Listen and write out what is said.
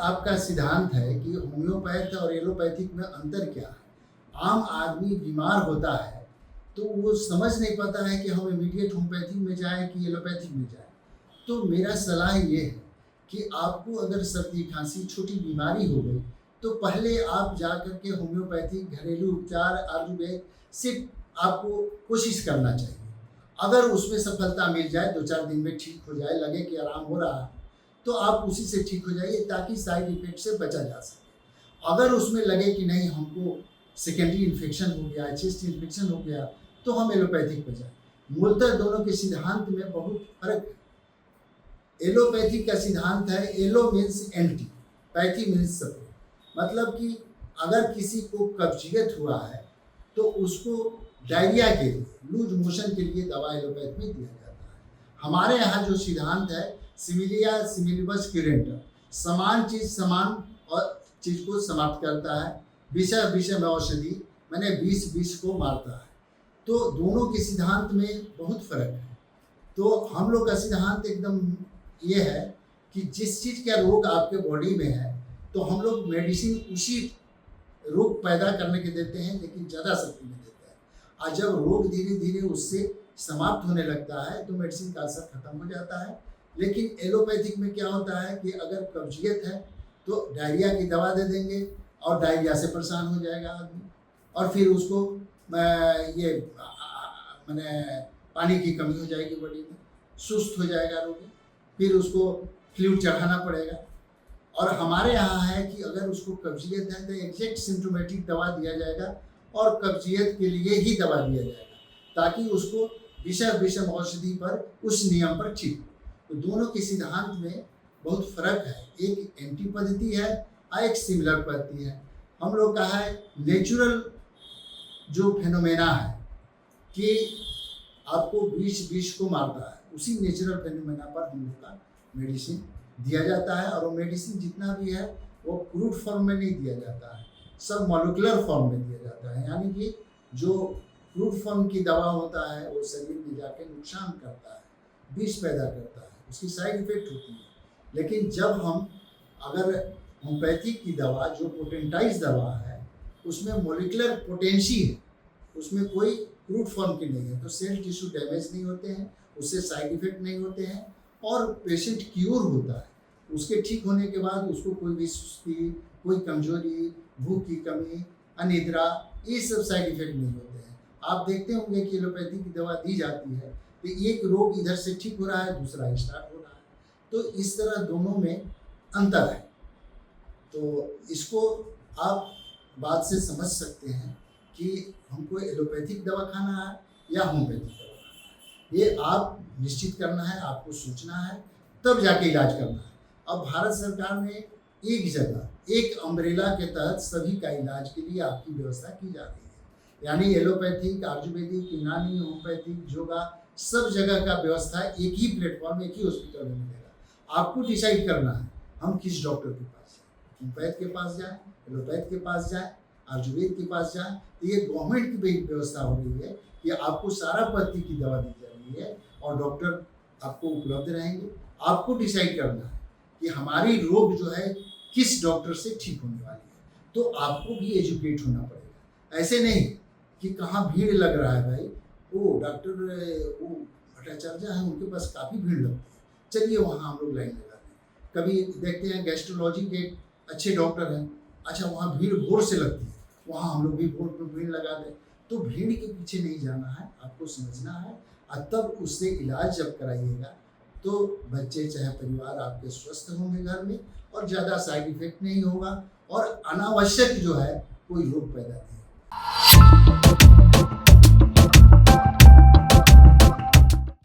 आपका सिद्धांत है कि होम्योपैथ और एलोपैथिक में अंतर क्या है? आम आदमी बीमार होता है तो वो समझ नहीं पाता है कि हम इमीडिएट होम्योपैथिक में जाएं कि एलोपैथिक में जाएं। तो मेरा सलाह ये है कि आपको अगर सर्दी खांसी छोटी बीमारी हो गई तो पहले आप जा कर के होम्योपैथिक घरेलू उपचार आयुर्वेद से आपको कोशिश करना चाहिए। अगर उसमें सफलता मिल जाए, 2-4 दिन में ठीक हो जाए, लगे कि आराम हो रहा है, तो आप उसी से ठीक हो जाइए ताकि साइड इफेक्ट से बचा जा सके। अगर उसमें लगे कि नहीं हमको सेकेंडरी इन्फेक्शन हो गया, चेस्ट इन्फेक्शन हो गया, तो हम एलोपैथिक पे जाएं। मूलतः दोनों के सिद्धांत में बहुत फर्क है। एलोपैथिक का सिद्धांत है allo means anti, pathy means support. मतलब कि अगर किसी को कब्जियत हुआ है तो उसको डायरिया के लिए, लूज मोशन के लिए दवा एलोपैथ में दिया जाता है। हमारे यहाँ जो सिद्धांत है सिमिलिया सिमिलिबस क्यूरेंटर, समान चीज समान और चीज को समाप्त करता है। विषय विषय में औषधि, मैंने 20 को मारता है। तो दोनों के सिद्धांत में बहुत फर्क है। तो हम लोग का सिद्धांत एकदम ये है कि जिस चीज़ का रोग आपके बॉडी में है तो हम लोग मेडिसिन उसी रोग पैदा करने के देते हैं, लेकिन ज़्यादा शक्ति में देते हैं। और जब रोग धीरे धीरे उससे समाप्त होने लगता है तो मेडिसिन का असर खत्म हो जाता है। लेकिन एलोपैथिक में क्या होता है कि अगर कब्जियत है तो डायरिया की दवा दे देंगे और डायरिया से परेशान हो जाएगा आदमी, और फिर उसको ये मैंने पानी की कमी हो जाएगी बॉडी में, सुस्त हो जाएगा रोगी, फिर उसको फ्लूइड चढ़ाना पड़ेगा। और हमारे यहाँ है कि अगर उसको कब्जियत है तो एग्जैक्ट सिम्टोमेटिक दवा दिया जाएगा और कब्जियत के लिए ही दवा दिया जाएगा ताकि उसको विषय विषम औषधि पर उस नियम पर ठीक हो। तो दोनों के सिद्धांत में बहुत फर्क है। एक एंटी पद्धति है और एक सिमिलर पद्धति है। हम लोग का है नेचुरल जो फेनोमेना है कि आपको विष को मारता है, उसी नेचुरल फेनोमेना पर हम लोग का मेडिसिन दिया जाता है। और वो मेडिसिन जितना भी है वो क्रूड फॉर्म में नहीं दिया जाता है, सब मॉलिक्यूलर फॉर्म में दिया जाता है। यानी कि जो क्रूड फॉर्म की दवा होता है वो शरीर में जाके नुकसान करता है, विष पैदा करता है, उसकी साइड इफेक्ट होती है। लेकिन जब हम अगर होम्योपैथिक की दवा जो पोटेंटाइज दवा है उसमें मॉलिक्यूलर पोटेंसी है, उसमें कोई क्रूड फॉर्म की नहीं है, तो सेल टिश्यू डैमेज नहीं होते हैं, उससे साइड इफेक्ट नहीं होते हैं और पेशेंट क्योर होता है। उसके ठीक होने के बाद उसको कोई भी सुस्ती, कोई कमजोरी, भूख की कमी, अनिद्रा, ये सब साइड इफेक्ट नहीं होते हैं। आप देखते होंगे कि एलोपैथी की दवा दी जाती है तो एक रोग इधर से ठीक हो रहा है, दूसरा स्टार्ट हो रहा है। तो इस तरह दोनों में अंतर है। तो इसको आप बात से समझ सकते हैं कि हमको एलोपैथिक दवा खाना है या होम्योपैथिक दवा खाना है। ये आप निश्चित करना है, आपको सोचना है, तब जाके इलाज करना है। अब भारत सरकार ने एक जगह एक अम्ब्रेला के तहत सभी का इलाज के लिए आपकी व्यवस्था की जा रही है। यानी एलोपैथिक, आयुर्वेदिक, यूनानी, होम्योपैथिक, योगा, सब जगह का व्यवस्था एक ही प्लेटफॉर्म, एक ही हॉस्पिटल में मिलेगा। आपको डिसाइड करना है हम किस डॉक्टर के पास जाएं, होम्योपैथ के पास जाएं, एलोपैथ के पास जाएं, आयुर्वेद के पास जाएं। तो ये गवर्नमेंट की व्यवस्था हो रही है कि आपको सारा पद्धति की दवा दी जा रही है और डॉक्टर आपको उपलब्ध रहेंगे। आपको डिसाइड करना है कि हमारी रोग जो है किस डॉक्टर से ठीक होने वाली है। तो आपको भी एजुकेट होना पड़ेगा। ऐसे नहीं कि कहाँ भीड़ लग रहा है, भाई वो डॉक्टर वो भट्टाचार्य हैं उनके पास काफ़ी भीड़ लगती है, चलिए वहाँ हम लोग लाइन लगा दें। कभी देखते हैं गैस्ट्रोलॉजी के अच्छे डॉक्टर हैं, अच्छा वहाँ भीड़ भोर से लगती है, वहाँ हम लोग भी भोर पर भीड़ लगा दें। तो भीड़ के पीछे नहीं जाना है, आपको समझना है और तब उससे इलाज जब कराइएगा तो बच्चे चाहे परिवार आपके स्वस्थ होंगे घर में और ज़्यादा साइड इफेक्ट नहीं होगा और अनावश्यक जो है कोई रोग पैदा नहीं होगा।